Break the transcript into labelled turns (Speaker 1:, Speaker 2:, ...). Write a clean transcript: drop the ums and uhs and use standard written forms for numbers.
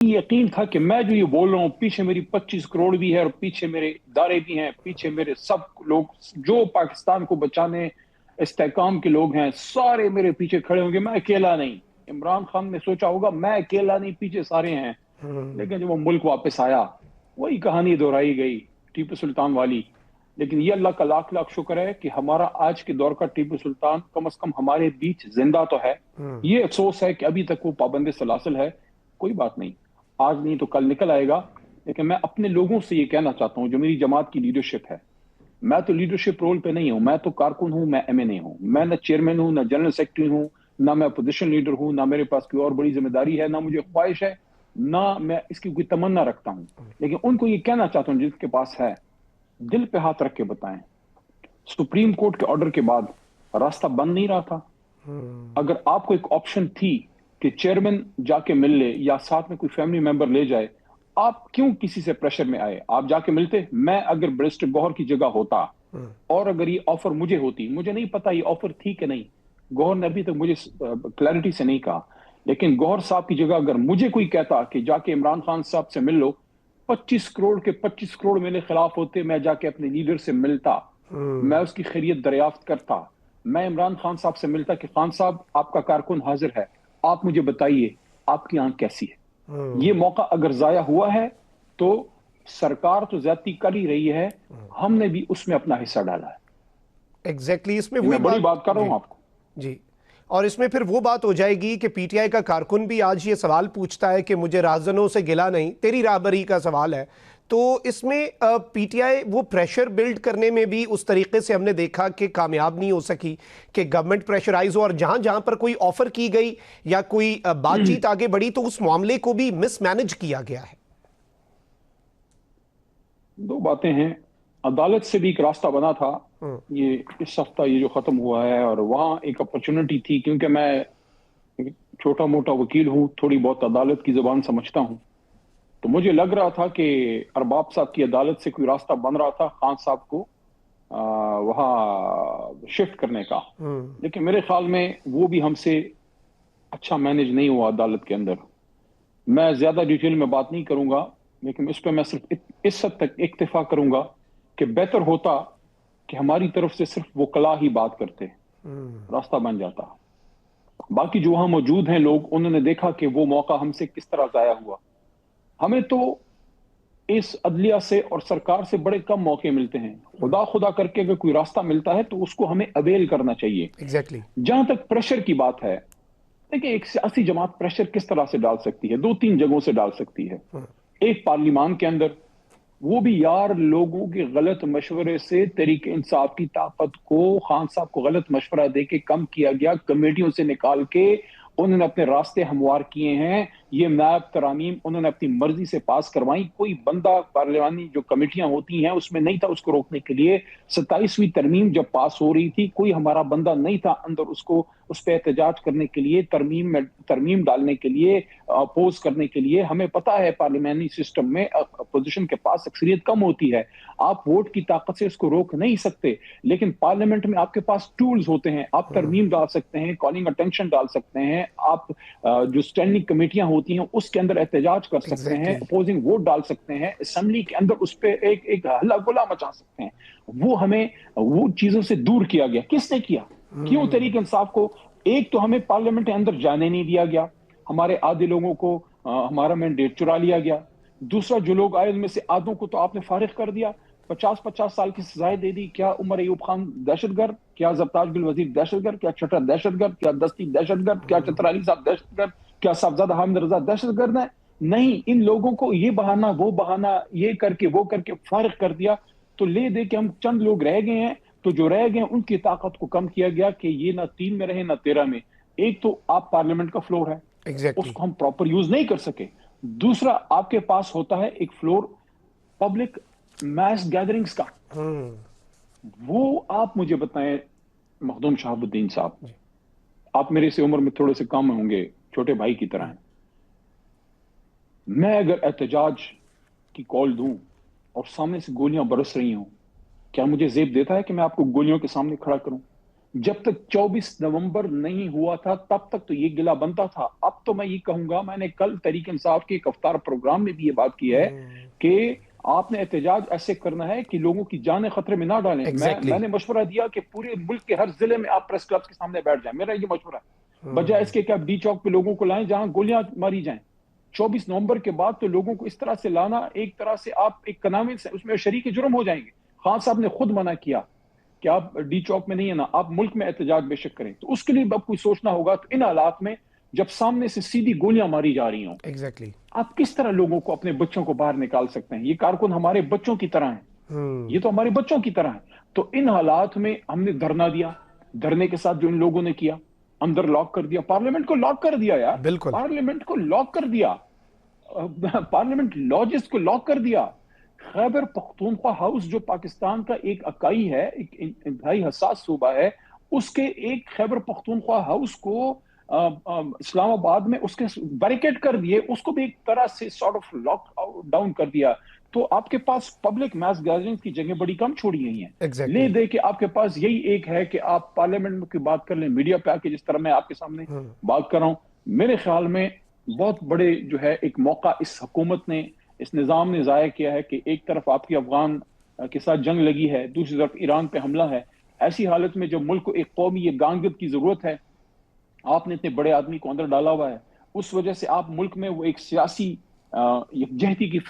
Speaker 1: यकीन था कि मैं जो ये बोल रहा हूँ, पीछे मेरी 25 करोड़ भी है और पीछे मेरे इदारे भी हैं, पीछे मेरे सब लोग जो पाकिस्तान को बचाने इस्तेकाम के लोग हैं, सारे मेरे पीछे खड़े होंगे। मैं अकेला नहीं। इमरान खान ने सोचा होगा मैं अकेला नहीं, पीछे सारे हैं। लेकिन जब वो मुल्क वापस आया, वही कहानी दोहराई गई, टीपू सुल्तान वाली। लेकिन ये अल्लाह का लाख लाख शुक्र है कि हमारा आज के दौर का टीपू सुल्तान कम से कम हमारे बीच जिंदा तो है। ये अफसोस है कि अभी तक वो पाबंद सलासल है। कोई बात नहीं, आज नहीं तो कल निकल आएगा। लेकिन मैं अपने लोगों से ये कहना चाहता हूँ, जो मेरी जमात की लीडरशिप है, मैं तो लीडरशिप रोल पे नहीं हूं, मैं तो कारकुन हूं, मैं एमएनए हूं। मैं ना चेयरमैन हूं, ना जनरल सेक्रेटरी हूं, ना मैं अपोजिशन लीडर हूं, ना मेरे पास कोई और बड़ी जिम्मेदारी है, ना मुझे ख्वाहिश है, ना मैं इसकी कोई तमन्ना रखता हूं। लेकिन उनको ये कहना चाहता हूं जिसके पास है, दिल पे हाथ रख के बताएं। सुप्रीम कोर्ट के ऑर्डर के बाद रास्ता बंद नहीं रहा था। अगर आपको एक ऑप्शन थी कि चेयरमैन जाके मिल ले या साथ में कोई फैमिली मेंबर ले जाए, आप क्यों किसी से प्रेशर में आए? आप जाके मिलते। मैं अगर बैरिस्टर गौहर की जगह होता और अगर ये ऑफर मुझे होती, मुझे नहीं पता ये ऑफर थी कि नहीं, गौहर ने अभी तक मुझे क्लैरिटी से नहीं कहा, लेकिन गौहर साहब की जगह अगर मुझे कोई कहता कि जाके इमरान खान साहब से मिल लो, 25 करोड़ के 25 करोड़ मेरे खिलाफ होते, मैं जाके अपने लीडर से मिलता, मैं उसकी खैरियत दरियाफ्त करता, मैं इमरान खान साहब से मिलता कि खान साहब आपका कारकुन हाजिर है, आप मुझे बताइए आपकी आंख कैसी है। ये मौका अगर जाया हुआ है तो सरकार तो ज्यादती कर ही रही है, हमने भी उसमें अपना हिस्सा डाला है।
Speaker 2: एग्जैक्टली इसमें
Speaker 1: ये
Speaker 2: वही
Speaker 1: मैं बड़ी
Speaker 2: बात
Speaker 1: बात कर रहा
Speaker 2: जी
Speaker 1: हूं आपको।
Speaker 2: जी। और इसमें फिर वो बात हो जाएगी कि पीटीआई का कारकुन भी आज ये सवाल पूछता है कि मुझे राहजनों से गिला नहीं, तेरी राहबरी का सवाल है। तो इसमें पीटीआई वो प्रेशर बिल्ड करने में भी उस तरीके से हमने देखा कि कामयाब नहीं हो सकी कि गवर्नमेंट प्रेशराइज हो, और जहां जहां पर कोई ऑफर की गई या कोई बातचीत आगे बढ़ी तो उस मामले को भी मिसमैनेज किया गया है।
Speaker 1: दो बातें हैं। अदालत से भी एक रास्ता बना था, ये इस हफ्ता ये जो खत्म हुआ है, और वहां एक अपॉर्चुनिटी थी, क्योंकि मैं छोटा मोटा वकील हूं, थोड़ी बहुत अदालत की जुबान समझता हूं, तो मुझे लग रहा था कि अरबाब साहब की अदालत से कोई रास्ता बन रहा था खान साहब को वहां शिफ्ट करने का। लेकिन मेरे ख्याल में वो भी हमसे अच्छा मैनेज नहीं हुआ अदालत के अंदर। मैं ज्यादा डिटेल में बात नहीं करूंगा, लेकिन इस पे मैं सिर्फ इस हद तक इक्तिफा करूंगा कि बेहतर होता कि हमारी तरफ से सिर्फ वकला ही बात करते, रास्ता बन जाता। बाकी जो वहां मौजूद हैं लोग, उन्होंने देखा कि वो मौका हमसे किस तरह जाया हुआ। हमें तो इस अदलिया से और सरकार से बड़े कम मौके मिलते हैं। खुदा खुदा करके अगर कोई रास्ता मिलता है तो उसको हमें अवेल करना चाहिए।
Speaker 2: एग्जैक्टली
Speaker 1: जहां तक प्रेशर की बात है, देखिए एक सियासी जमात प्रेशर किस तरह से डाल सकती है? दो तीन जगहों से डाल सकती है। एक, पार्लियामान के अंदर, वो भी यार लोगों के गलत मशवरे से तरीके इंसाफ की ताकत को खान साहब को गलत मशवरा दे के कम किया गया, कमेटियों से निकाल के उन्होंने अपने रास्ते हमवार किए हैं। ये नायब तरामीम उन्होंने अपनी मर्जी से पास करवाई। कोई बंदा पार्लियामानी जो कमेटियां होती हैं उसमें नहीं था उसको रोकने के लिए। 27वीं तरमीम जब पास हो रही थी, कोई हमारा बंदा नहीं था अंदर उसको उस पर एहतजाज करने के लिए, तरमीम डालने के लिए, अपोज करने के लिए। हमें पता है पार्लियामानी सिस्टम में अपोजिशन के पास अक्सरियत कम होती है, आप वोट की ताकत से उसको रोक नहीं सकते। लेकिन पार्लियामेंट में आपके पास टूल्स होते हैं, आप तरमीम डाल सकते हैं, कॉलिंग अटेंशन डाल सकते हैं, आप जो स्टैंडिंग कमेटियां होती हैं उसके अंदर एहतजाज कर सकते हैं,
Speaker 2: एग्जैक्टली
Speaker 1: अपोजिंग वोट डाल सकते हैं, असेंबली के अंदर उस पर एक हल्ला गुल्ला मचा सकते हैं। वो हमें वो चीजों से दूर किया गया। किसने किया? क्यों? तहरीक इंसाफ को। एक तो हमें पार्लियामेंट के अंदर जाने नहीं दिया गया, हमारे आधे लोगों को हमारा मैंडेट चुरा लिया गया। दूसरा, जो लोग आए उनमें से आधों को तो आपने फारिग कर दिया, 50-50 साल की सजाएं दे दी। क्या उमर अयूब खान दहशतगर्द? क्या जरताज बिल वजीर दहशतगर्द? क्या चटर दहशतगर्द? क्या दस्ती दहशतगर्द? क्या चतराली साहब दहशतगर्द? क्या साहबजादा हामिद रजा दहशतगर्द है? नहीं, इन लोगों को ये बहाना वो बहाना, ये करके वो करके फारिग कर दिया। तो ले दे के हम चंद लोग रह गए हैं, तो जो रह गए उनकी ताकत को कम किया गया कि ये ना 3 में रहे ना 13 में। एक तो आप पार्लियामेंट का फ्लोर है,
Speaker 2: एग्जैक्टली
Speaker 1: उसको हम प्रॉपर यूज नहीं कर सके। दूसरा, आपके पास होता है एक फ्लोर पब्लिक मैस गैदरिंग्स का। वो आप मुझे बताएं मखदूम शहाबुद्दीन साहब, आप मेरे से उम्र में थोड़े से कम होंगे, छोटे भाई की तरह हैं। मैं अगर एहतजाज की कॉल दूं और सामने से गोलियां बरस रही हों, क्या मुझे जेब देता है कि मैं आपको गोलियों के सामने खड़ा करूं? جب تک 24 نومبر نہیں ہوا تھا تب تک تو یہ گلہ بنتا تھا. اب تو میں یہ کہوں گا, میں نے کل تحریک انصاف کے ایک افطار پروگرام میں بھی یہ بات کی ہے کہ آپ نے احتجاج ایسے کرنا ہے کہ لوگوں کی جانیں خطرے میں نہ ڈالیں. میں نے مشورہ دیا کہ پورے ملک کے ہر ضلع میں آپ پریس کلبs کے سامنے بیٹھ جائیں, میرا یہ مشورہ ہے, بجائے اس کے کہ آپ ڈی چوک پہ لوگوں کو لائیں جہاں گولیاں ماری جائیں. 24 نومبر کے بعد تو لوگوں کو اس طرح سے لانا, ایک طرح سے آپ ایک کنوینس اس میں شریک جرم ہو جائیں گے. خان صاحب نے خود منع کیا کہ آپ ڈی چوک میں نہیں ہے نا, آپ ملک میں احتجاج بے شک کریں. تو اس کے لیے اب کوئی سوچنا ہوگا. تو ان حالات میں جب سامنے سے سیدھی گولیاں ماری جا رہی ہوں, آپ کس طرح لوگوں کو, اپنے بچوں کو باہر نکال سکتے ہیں؟ یہ کارکن ہمارے بچوں کی طرح ہیں, یہ تو ہمارے بچوں کی طرح ہیں. تو ان حالات میں ہم نے دھرنا دیا, دھرنے کے ساتھ جو ان لوگوں نے کیا, اندر لاک کر دیا, پارلیمنٹ کو لاک کر دیا یار, پارلیمنٹ کو لاک کر دیا, پارلیمنٹ لاجز کو لاک کر دیا. خیبر پختونخوا ہاؤس جو پاکستان کا ایک اکائی ہے, ایک انتہائی حساس صوبہ ہے, اس کے ایک خیبر پختونخوا ہاؤس کو اسلام آباد میں اس کے بیریکیڈ کر دیے, اس کو بھی ایک طرح سے سارٹ آف لاک ڈاؤن کر دیا. تو آپ کے پاس پبلک میس گیدرنگ کی جگہیں بڑی کم چھوڑی گئی ہیں. لے دے کہ آپ کے پاس یہی ایک ہے کہ آپ پارلیمنٹ کی بات کر لیں, میڈیا پہ آ کے, جس طرح میں آپ کے سامنے بات کر رہا ہوں. میرے خیال میں بہت بڑے جو ہے ایک موقع اس حکومت نے, اس نظام نے ضائع کیا ہے کہ ایک طرف آپ کی افغان کے ساتھ جنگ لگی ہے, دوسری طرف ایران پہ حملہ ہے. ایسی حالت میں جب ملک کو ایک قومی یہ گانگت کی ضرورت ہے, آپ نے اتنے بڑے آدمی کو اندر ڈالا ہوا ہے, اس وجہ سے آپ ملک میں وہ ایک سیاسی یکجہتی کی